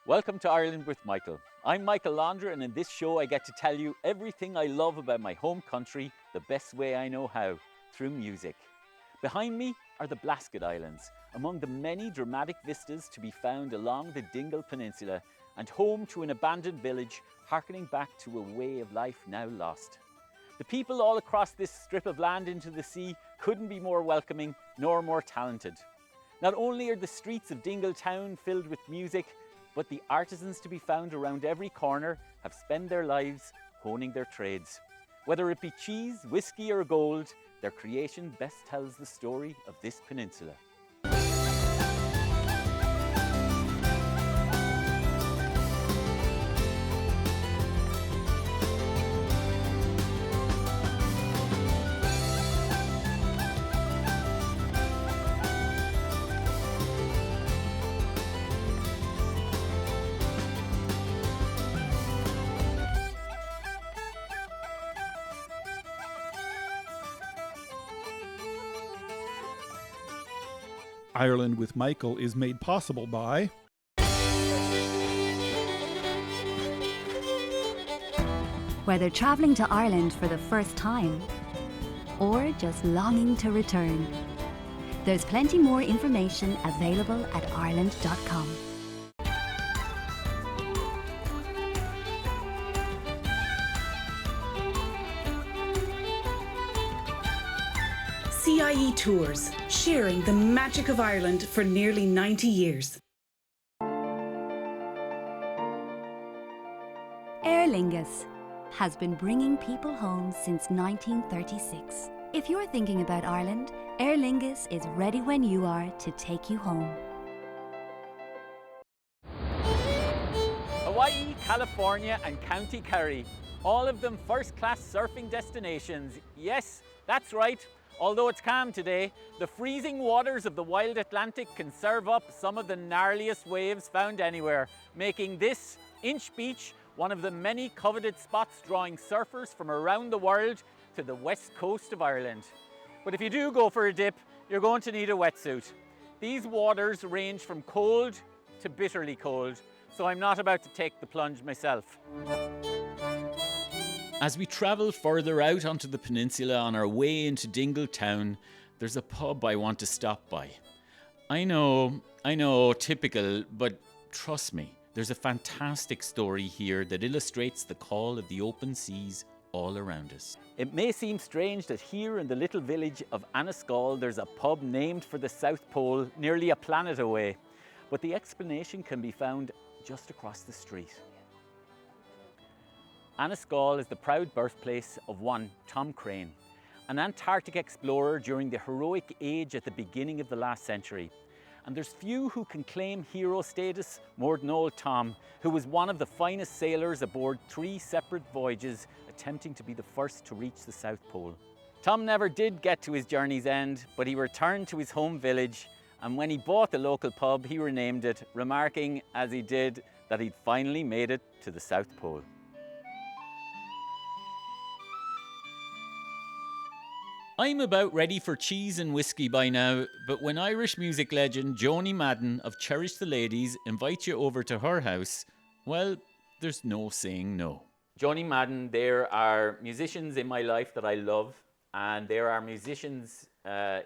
Welcome to Ireland with Michael. I'm Michael Laundra, and in this show I get to tell you everything I love about my home country the best way I know how, through music. Behind me are the Blasket Islands, among the many dramatic vistas to be found along the Dingle Peninsula and home to an abandoned village harkening back to a way of life now lost. The people all across this strip of land into the sea couldn't be more welcoming nor more talented. Not only are the streets of Dingle town filled with music, but the artisans to be found around every corner have spent their lives honing their trades. Whether it be cheese, whiskey or gold, their creation best tells the story of this peninsula. Ireland with Michael is made possible by whether travelling to Ireland for the first time or just longing to return. There's plenty more information available at ireland.com. CIE Tours, sharing the magic of Ireland for nearly 90 years. Aer Lingus has been bringing people home since 1936. If you're thinking about Ireland, Aer Lingus is ready when you are to take you home. Hawaii, California and County Kerry, all of them first-class surfing destinations. Yes, that's right. Although it's calm today, the freezing waters of the wild Atlantic can serve up some of the gnarliest waves found anywhere, making this Inch Beach one of the many coveted spots drawing surfers from around the world to the west coast of Ireland. But if you do go for a dip, you're going to need a wetsuit. These waters range from cold to bitterly cold, so I'm not about to take the plunge myself. As we travel further out onto the peninsula on our way into Dingle town, there's a pub I want to stop by. I know, typical, but trust me, there's a fantastic story here that illustrates the call of the open seas all around us. It may seem strange that here in the little village of Anniscall there's a pub named for the South Pole nearly a planet away, but the explanation can be found just across the street. Anniscall is the proud birthplace of one Tom Crean, an Antarctic explorer during the heroic age at the beginning of the last century. And there's few who can claim hero status more than old Tom, who was one of the finest sailors aboard 3 separate voyages attempting to be the first to reach the South Pole. Tom never did get to his journey's end, but he returned to his home village, and when he bought the local pub, he renamed it, remarking as he did that he'd finally made it to the South Pole. I'm about ready for cheese and whiskey by now, but when Irish music legend Joanie Madden of Cherish the Ladies invites you over to her house, well, there's no saying no. Joanie Madden, there are musicians in my life that I love, and there are musicians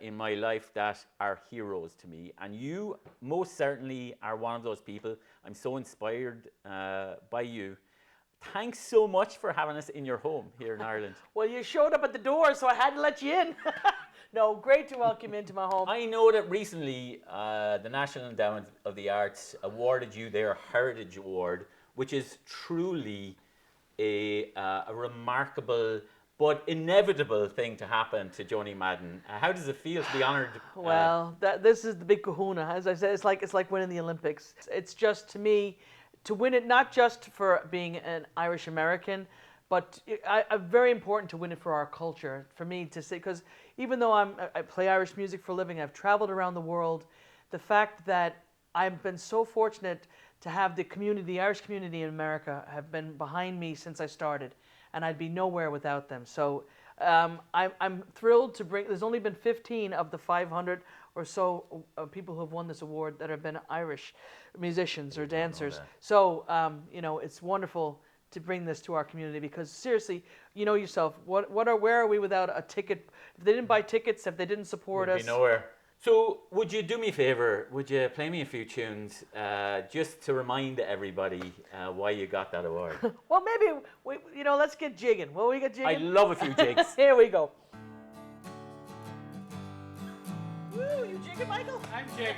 in my life that are heroes to me, and you most certainly are one of those people. I'm so inspired by you. Thanks so much for having us in your home here in Ireland. Well, you showed up at the door, so I had to let you in. No, great to welcome you into my home. I know that recently the National Endowment of the Arts awarded you their Heritage Award, which is truly a remarkable but inevitable thing to happen to Joanie Madden. How does it feel to be honoured? Well, this is the big kahuna. As I said, it's like winning the Olympics. It's just, to me, to win it, not just for being an Irish American, but very important to win it for our culture. For me to say, because even though I play Irish music for a living, I've traveled around the world, the fact that I've been so fortunate to have the community, the Irish community in America, have been behind me since I started, and I'd be nowhere without them. So I'm thrilled to bring. There's only been 15 of the 500 or so people who have won this award that have been Irish musicians or dancers. So, it's wonderful to bring this to our community because seriously, you know yourself, where are we without a ticket? If they didn't buy tickets, if they didn't support us. We'd be nowhere. So, would you do me a favour? Would you play me a few tunes just to remind everybody why you got that award? Well, maybe, let's get jigging. Will we get jigging? I love a few jigs. Here we go. Woo, you jigging, Michael? I'm jigging.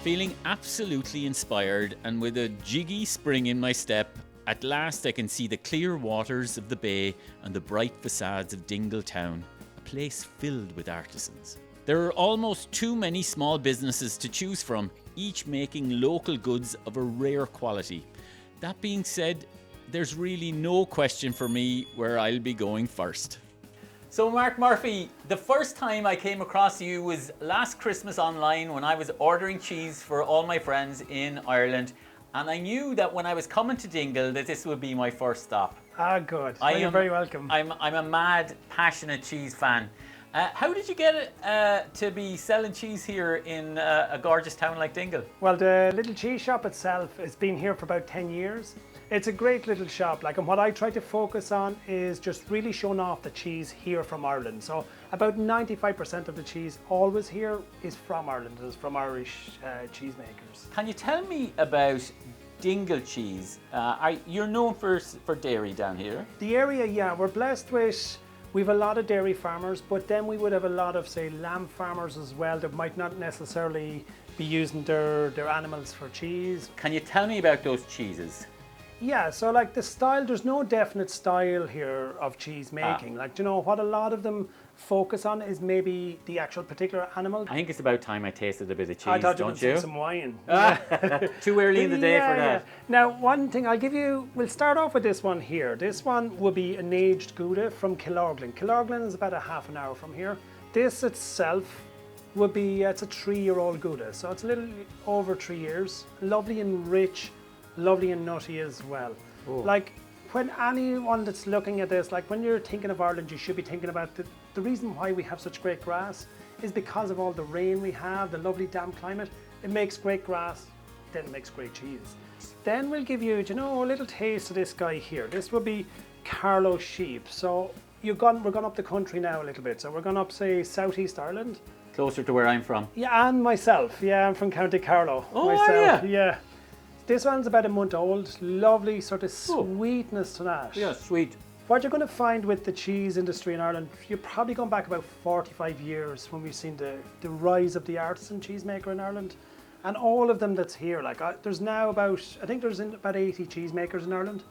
Feeling absolutely inspired and with a jiggy spring in my step, at last I can see the clear waters of the bay and the bright facades of Dingle town, a place filled with artisans. There are almost too many small businesses to choose from, each making local goods of a rare quality. That being said, there's really no question for me where I'll be going first. So Mark Murphy, the first time I came across you was last Christmas online when I was ordering cheese for all my friends in Ireland, and I knew that when I was coming to Dingle that this would be my first stop. Ah, good. Well, you're very welcome. I'm a mad, passionate cheese fan. How did you get it to be selling cheese here in a gorgeous town like Dingle? Well, the little cheese shop itself has been here for about 10 years. It's a great little shop, and what I try to focus on is just really showing off the cheese here from Ireland. So about 95% of the cheese always here is from Ireland, is from Irish cheesemakers. Can you tell me about Dingle cheese? You're known for dairy down here. The area, yeah, we're blessed with, we've a lot of dairy farmers, but then we would have a lot of, say, lamb farmers as well that might not necessarily be using their animals for cheese. Can you tell me about those cheeses? Yeah, so like the style, there's no definite style here of cheese making. Like, what a lot of them focus on is maybe the actual particular animal. I think it's about time I tasted a bit of cheese, I thought don't you you? would some wine. Too early in the day for that. Yeah. Now, one thing we'll start off with this one here. This one will be an aged Gouda from Killorglin. Killorglin is about a half an hour from here. This itself would be, it's a 3-year-old Gouda, so it's a little over 3 years. Lovely and rich. Lovely and nutty as well. Ooh. Like when anyone that's looking at this, like when you're thinking of Ireland, you should be thinking about the reason why we have such great grass is because of all the rain we have, the lovely damp climate. It makes great grass, then it makes great cheese. Then we'll give you, a little taste of this guy here. This will be Carlow sheep. So we're gone up the country now a little bit. So we're going up, say, southeast Ireland. Closer to where I'm from. Yeah, and myself. Yeah, I'm from County Carlow. Oh, myself. Yeah. This one's about a month old, lovely sort of sweetness to that. Yeah, sweet. What you're going to find with the cheese industry in Ireland, you're probably going back about 45 years when we've seen the rise of the artisan cheesemaker in Ireland. And all of them that's here, there's now about 80 cheesemakers in Ireland.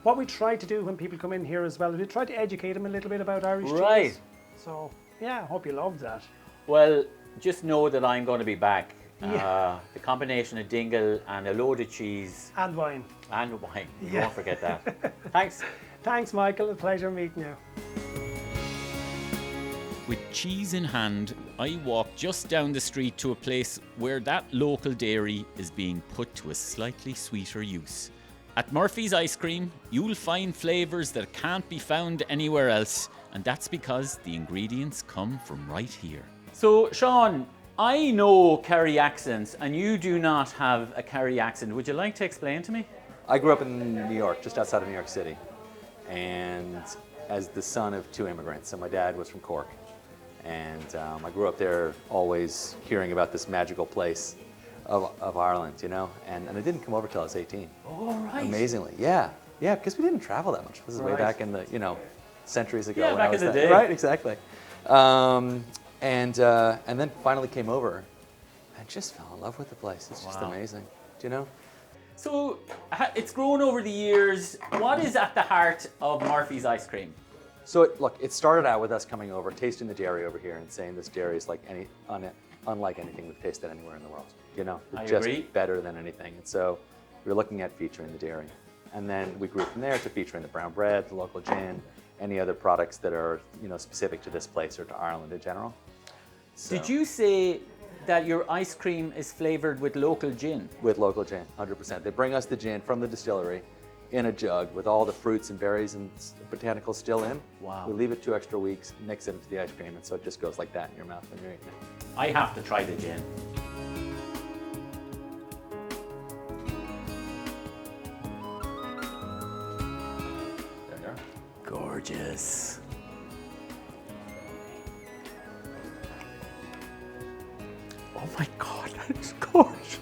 What we try to do when people come in here as well, is we try to educate them a little bit about Irish cheese. So, yeah, I hope you love that. Well, just know that I'm going to be back. Yeah. The combination of Dingle and a load of cheese. And wine. And wine. Yeah. Don't forget that. Thanks. Thanks, Michael. A pleasure meeting you. With cheese in hand, I walk just down the street to a place where that local dairy is being put to a slightly sweeter use. At Murphy's Ice Cream, you'll find flavours that can't be found anywhere else, and that's because the ingredients come from right here. So, Sean, I know Kerry accents, and you do not have a Kerry accent. Would you like to explain to me? I grew up in New York, just outside of New York City, and as the son of two immigrants. So my dad was from Cork, and I grew up there always hearing about this magical place of Ireland, you know, and I didn't come over till I was 18. Oh, right. Amazingly, yeah, because we didn't travel that much. This is way back in the, you know, centuries ago. Yeah, when back I was in the that, day. Right, exactly. And then finally came over and just fell in love with the place. It's just amazing, do you know? So, it's grown over the years. What is at the heart of Murphy's Ice Cream? So look, it started out with us coming over, tasting the dairy over here and saying this dairy is like unlike anything we've tasted anywhere in the world. You know, it's just agree. better than anything. And so we were looking at featuring the dairy. And then we grew from there to featuring the brown bread, the local gin, any other products that are, you know, specific to this place or to Ireland in general. So, Did you say that your ice cream is flavoured with local gin? with local gin, 100%. They bring us the gin from the distillery in a jug with all the fruits and berries and botanicals still in. Wow. We leave it 2 extra weeks, mix it into the ice cream, and so it just goes like that in your mouth when you're eating it. I have to try the gin. There you are. Gorgeous. Oh my God, that's gorgeous.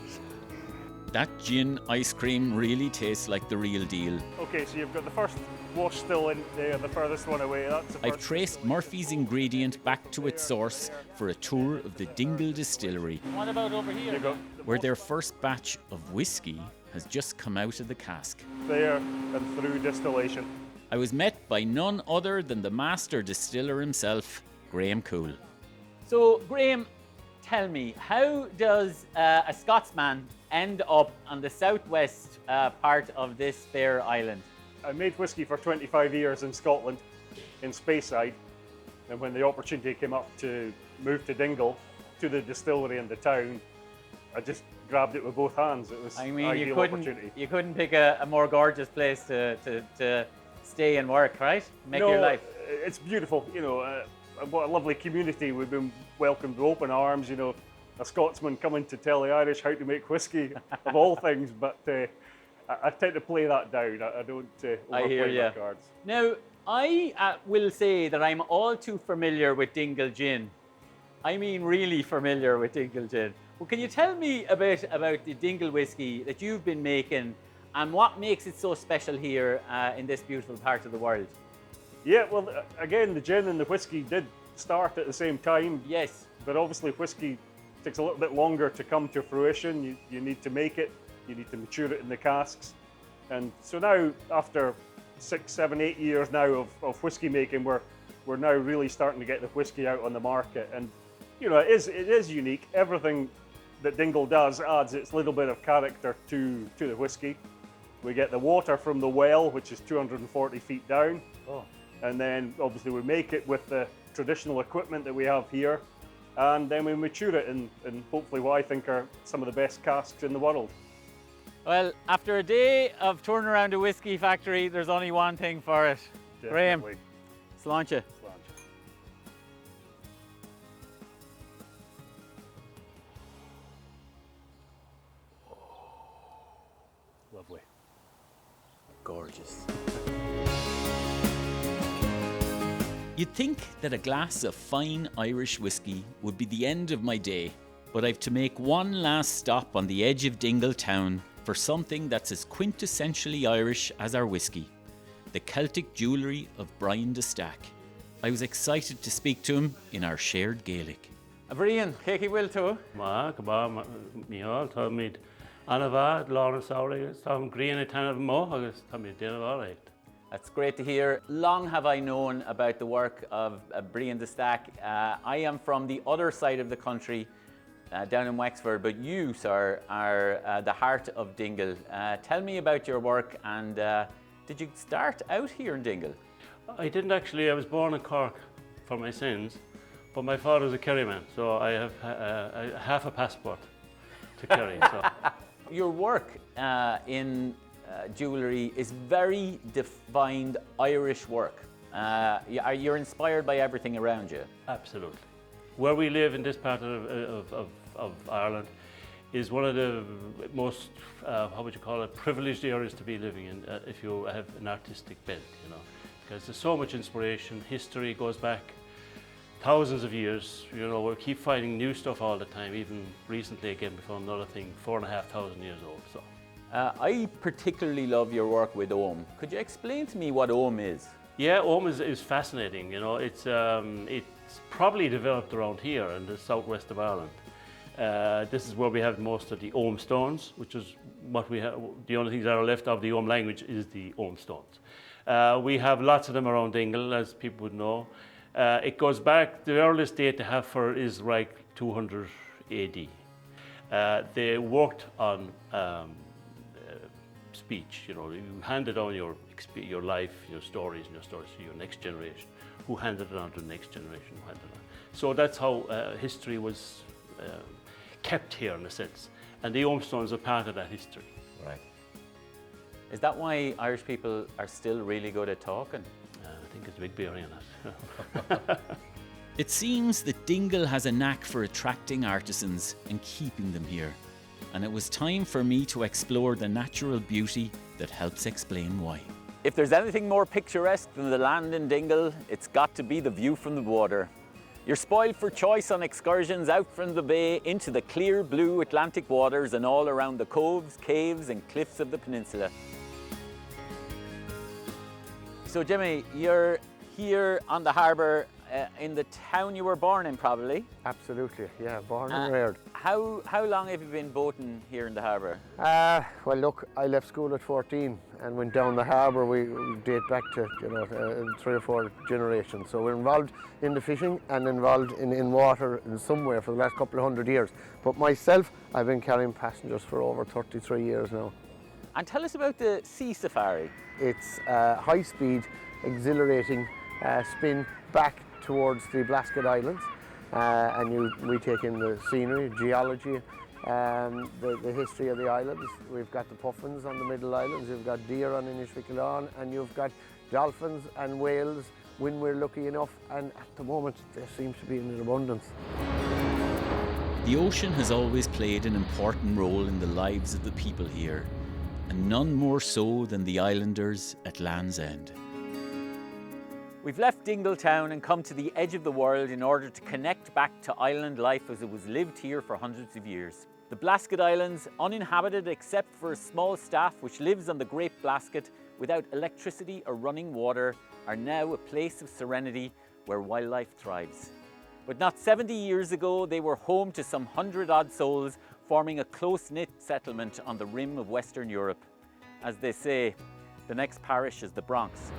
That gin ice cream really tastes like the real deal. Okay, so you've got the first wash still in there, the furthest one away. That's the I've first. traced Murphy's ingredient back to its source for a tour of the Dingle distillery, What about over here? You've got the where their first batch of whiskey has just come out of the cask. there and through distillation. I was met by none other than the master distiller himself, Graham Cool. So, Graham, tell me, how does a Scotsman end up on the southwest part of this fair island? I made whiskey for 25 years in Scotland, in Speyside, and when the opportunity came up to move to Dingle, to the distillery in the town, I just grabbed it with both hands. It was I an mean, ideal opportunity. you couldn't pick a more gorgeous place to stay and work, right? Make No, your life. It's beautiful, you know, what a lovely community. We've been welcomed with open arms, you know, a Scotsman coming to tell the Irish how to make whiskey, of all things, but I tend to play that down. I don't I hear overplay ya. my cards. Now, I will say that I'm all too familiar with Dingle gin. I mean, really familiar with Dingle gin. Well, can you tell me a bit about the Dingle whiskey that you've been making and what makes it so special here in this beautiful part of the world? Yeah, well, again, the gin and the whiskey did start at the same time, Yes. but obviously whiskey takes a little bit longer to come to fruition. You need to make it, you need to mature it in the casks. And so now, after 6, 7, 8 years now of whiskey making, we're now really starting to get the whiskey out on the market. And you know, it is unique. Everything that Dingle does adds its little bit of character to the whiskey. We get the water from the well, which is 240 feet down. Oh. And then obviously we make it with the traditional equipment that we have here. And then we mature it in hopefully what I think are some of the best casks in the world. Well, after a day of touring around a whiskey factory, there's only one thing for it. Graham, Definitely. sláinte. Sláinte. Lovely. Gorgeous. You'd think that a glass of fine Irish whiskey would be the end of my day, but I've to make one last stop on the edge of Dingle town for something that's as quintessentially Irish as our whiskey, the Celtic jewellery of Brian de Stack. I was excited to speak to him in our shared Gaelic. Brian, Kiki will too. Má go bá míol tá míid anna bhá lána sáir tá Crean a tanna mó agus tá míid déanamh That's great to hear. Long have I known about the work of Brian de Stack. I am from the other side of the country, down in Wexford, but you, sir, are the heart of Dingle. Tell me about your work, and did you start out here in Dingle? I didn't actually. I was born in Cork for my sins, but my father was a Kerry man, so I have half a passport to Kerry. So Your work in jewellery is very defined Irish work. You're inspired by everything around you. Absolutely. Where we live in this part of Ireland is one of the most, how would you call it, privileged areas to be living in if you have an artistic bent, you know, because there's so much inspiration. History goes back thousands of years. You know, we keep finding new stuff all the time. Even recently, again, we found another thing 4,500 years old. So. I particularly love your work with Ogham. Could you explain to me what Ogham is? Yeah, Ogham is fascinating. You know, it's probably developed around here in the southwest of Ireland. This is where we have most of the Ogham stones, which is what we have. The only things that are left of the Ogham language is the Ogham stones. We have lots of them around Dingle, as people would know. It goes back, the earliest date they have for it is like 200 AD. They worked on speech, you know, you handed on your life, your stories to your next generation, who handed it on to the next generation, who handed it on. So that's how history was kept here in a sense. And the Ogham stones are part of that history. Right. Is that why Irish people are still really good at talking? I think it's a big bearing on it. It seems that Dingle has a knack for attracting artisans and keeping them here. And it was time for me to explore the natural beauty that helps explain why. If there's anything more picturesque than the land in Dingle, it's got to be the view from the water. You're spoiled for choice on excursions out from the bay into the clear blue Atlantic waters and all around the coves, caves and cliffs of the peninsula. So Jimmy, you're here on the harbour in the town you were born in, probably? Absolutely, yeah, born and reared. How long have you been boating here in the harbour? Well, look, I left school at 14 and went down the harbour. We date back to, you know, 3 or 4 generations. So we're involved in the fishing and involved in water in some way for the last couple of 100 years. But myself, I've been carrying passengers for over 33 years now. And tell us about the sea safari. It's high speed, exhilarating spin back towards the Blasket Islands, and we take in the scenery, geology, the history of the islands. We've got the puffins on the middle islands, you've got deer on Inishvikilan, and you've got dolphins and whales when we're lucky enough, and at the moment there seems to be in abundance. The ocean has always played an important role in the lives of the people here, and none more so than the islanders at Land's End. We've left Dingle town and come to the edge of the world in order to connect back to island life as it was lived here for hundreds of years. The Blasket Islands, uninhabited except for a small staff which lives on the Great Blasket without electricity or running water, are now a place of serenity where wildlife thrives. But not 70 years ago, they were home to some 100-odd souls forming a close-knit settlement on the rim of Western Europe. As they say, the next parish is the Bronx.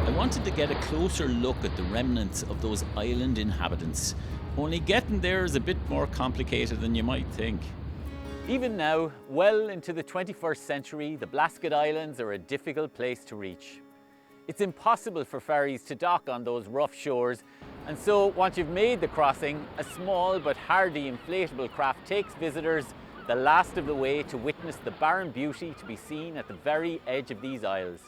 I wanted to get a closer look at the remnants of those island inhabitants, only getting there is a bit more complicated than you might think. Even now, well into the 21st century, the Blasket Islands are a difficult place to reach. It's impossible for ferries to dock on those rough shores, and so once you've made the crossing, a small but hardy inflatable craft takes visitors the last of the way to witness the barren beauty to be seen at the very edge of these isles.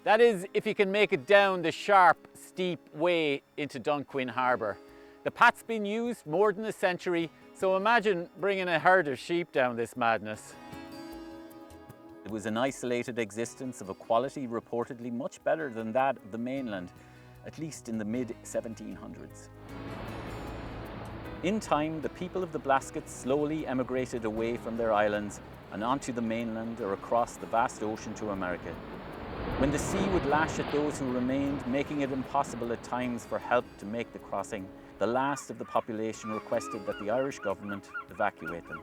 That is, if you can make it down the sharp, steep way into Dunquin Harbour. The pat's been used more than a century, so imagine bringing a herd of sheep down this madness. It was an isolated existence of a quality reportedly much better than that of the mainland, at least in the mid-1700s. In time, the people of the Blaskets slowly emigrated away from their islands and onto the mainland or across the vast ocean to America. When the sea would lash at those who remained, making it impossible at times for help to make the crossing, the last of the population requested that the Irish government evacuate them.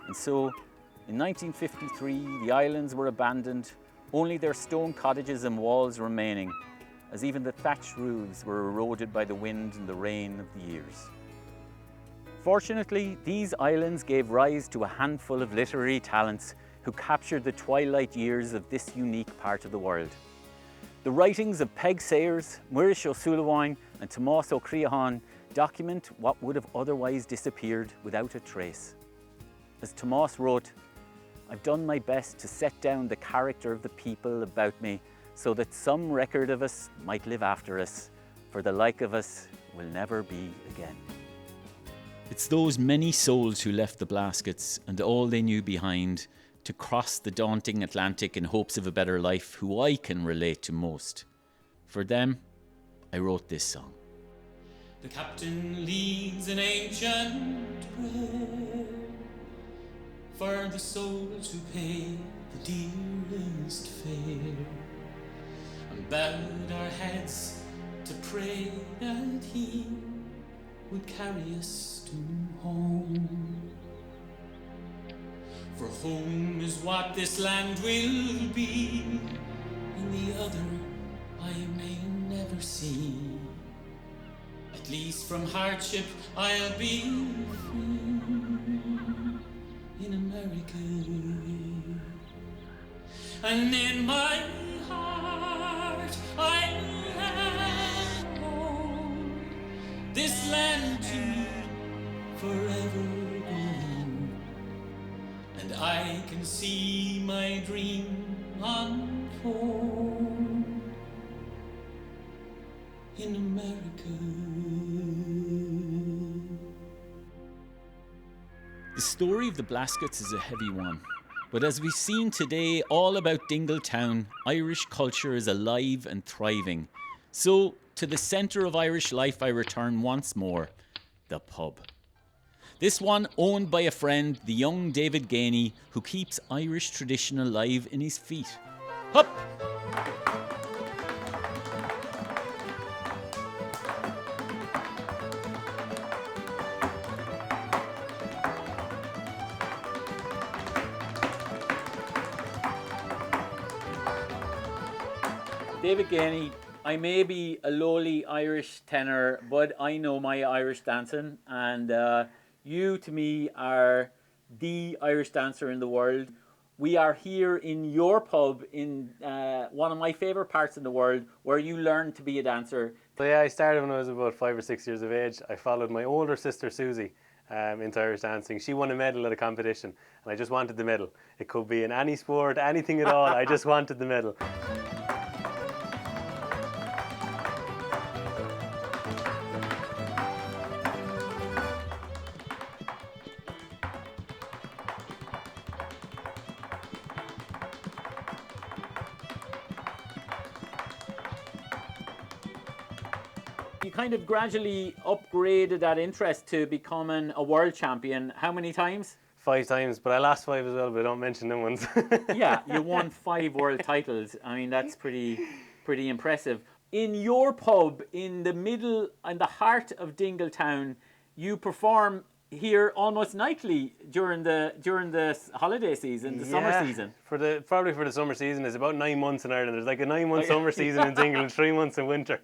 And so, in 1953, the islands were abandoned, only their stone cottages and walls remaining, as even the thatched roofs were eroded by the wind and the rain of the years. Fortunately, these islands gave rise to a handful of literary talents who captured the twilight years of this unique part of the world. The writings of Peg Sayers, Muirish O'Sullivan and Tomás Ó Criahan document what would have otherwise disappeared without a trace. As Tomás wrote, I've done my best to set down the character of the people about me so that some record of us might live after us, for the like of us will never be again. It's those many souls who left the Blaskets and all they knew behind to cross the daunting Atlantic in hopes of a better life who I can relate to most. For them, I wrote this song. The captain leads an ancient prayer for the souls who pay the dearest fare, and bowed our heads to pray that he would carry us to home. For home is what this land will be, and the other I may never see. At least from hardship I'll be free in America. And in my heart I'll hold this land to me forever green, and I can see my dream unfold in America. The story of the Blaskets is a heavy one, but as we've seen today all about Dingle town, Irish culture is alive and thriving. So, to the centre of Irish life I return once more, the pub. This one owned by a friend, the young David Geaney, who keeps Irish tradition alive in his feet. Hup! David Geaney, I may be a lowly Irish tenor, but I know my Irish dancing, and you to me are the Irish dancer in the world. We are here in your pub in one of my favourite parts in the world where you learned to be a dancer. So yeah, I started when I was about 5 or 6 years of age. I followed my older sister Susie into Irish dancing. She won a medal at a competition and I just wanted the medal. It could be in any sport, anything at all, I just wanted the medal. You kind of gradually upgraded that interest to becoming a world champion. How many times? 5 times, but I lost 5 as well, but I don't mention them ones. Yeah, you won 5 world titles. I mean, that's pretty impressive. In your pub, in the middle and the heart of Dingle town, you perform here almost nightly during the holiday season, the summer season. Probably for the summer season. It's about 9 months in Ireland. There's like a 9-month summer season in Dingle and 3 months in winter.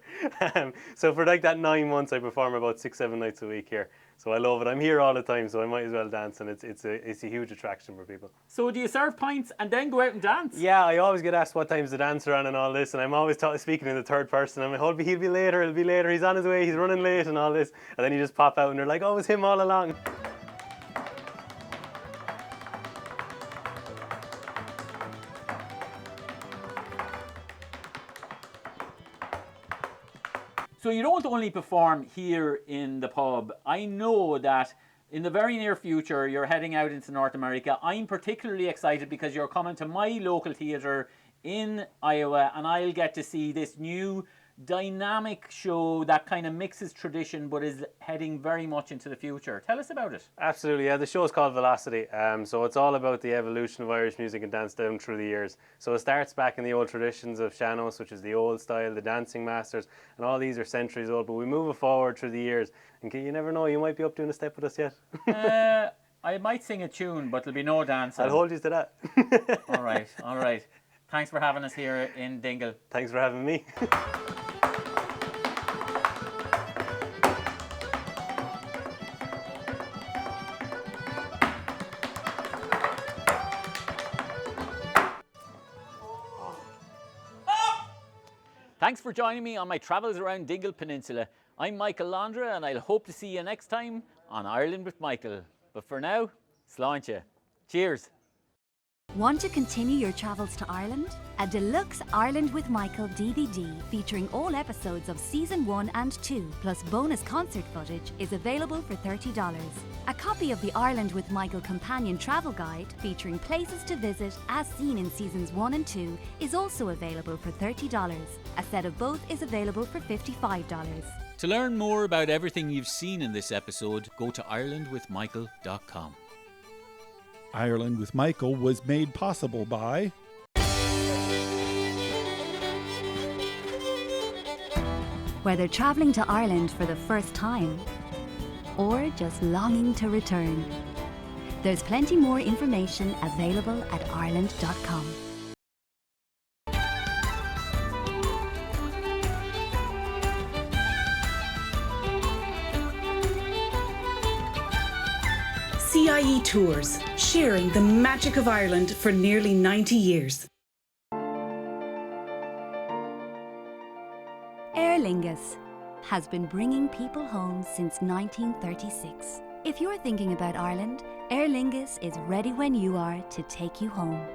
So for like that 9 months, I perform about 6-7 nights a week here. So I love it. I'm here all the time, so I might as well dance, and it's a huge attraction for people. So do you serve pints and then go out and dance? Yeah, I always get asked what time's the dancer on and all this, and I'm always speaking in the third person. I'm like, oh, he'll be later, he's on his way, he's running late and all this. And then you just pop out and they're like, oh, it was him all along. So you don't only perform here in the pub. I know that in the very near future you're heading out into North America. I'm particularly excited because you're coming to my local theatre in Iowa, and I'll get to see this new dynamic show that kind of mixes tradition but is heading very much into the future. Tell us about it. Absolutely, yeah. The show is called Velocity. So it's all about the evolution of Irish music and dance down through the years. So it starts back in the old traditions of Sean-nós, which is the old style, the dancing masters, and all these are centuries old, but we move it forward through the years. And you never know, you might be up doing a step with us yet. I might sing a tune, but there'll be no dancing. I'll hold you to that. All right. Thanks for having us here in Dingle. Thanks for having me. Thanks for joining me on my travels around Dingle Peninsula. I'm Michael Landra, and I'll hope to see you next time on Ireland with Michael. But for now, sláinte. Cheers. Want to continue your travels to Ireland? A deluxe Ireland with Michael DVD featuring all episodes of Season 1 and 2 plus bonus concert footage is available for $30. A copy of the Ireland with Michael companion travel guide featuring places to visit as seen in Seasons 1 and 2 is also available for $30. A set of both is available for $55. To learn more about everything you've seen in this episode, go to IrelandWithMichael.com. Ireland with Michael was made possible by Whether travelling to Ireland for the first time or just longing to return, there's plenty more information available at Ireland.com. CIE Tours, sharing the magic of Ireland for nearly 90 years. Aer Lingus has been bringing people home since 1936. If you're thinking about Ireland, Aer Lingus is ready when you are to take you home.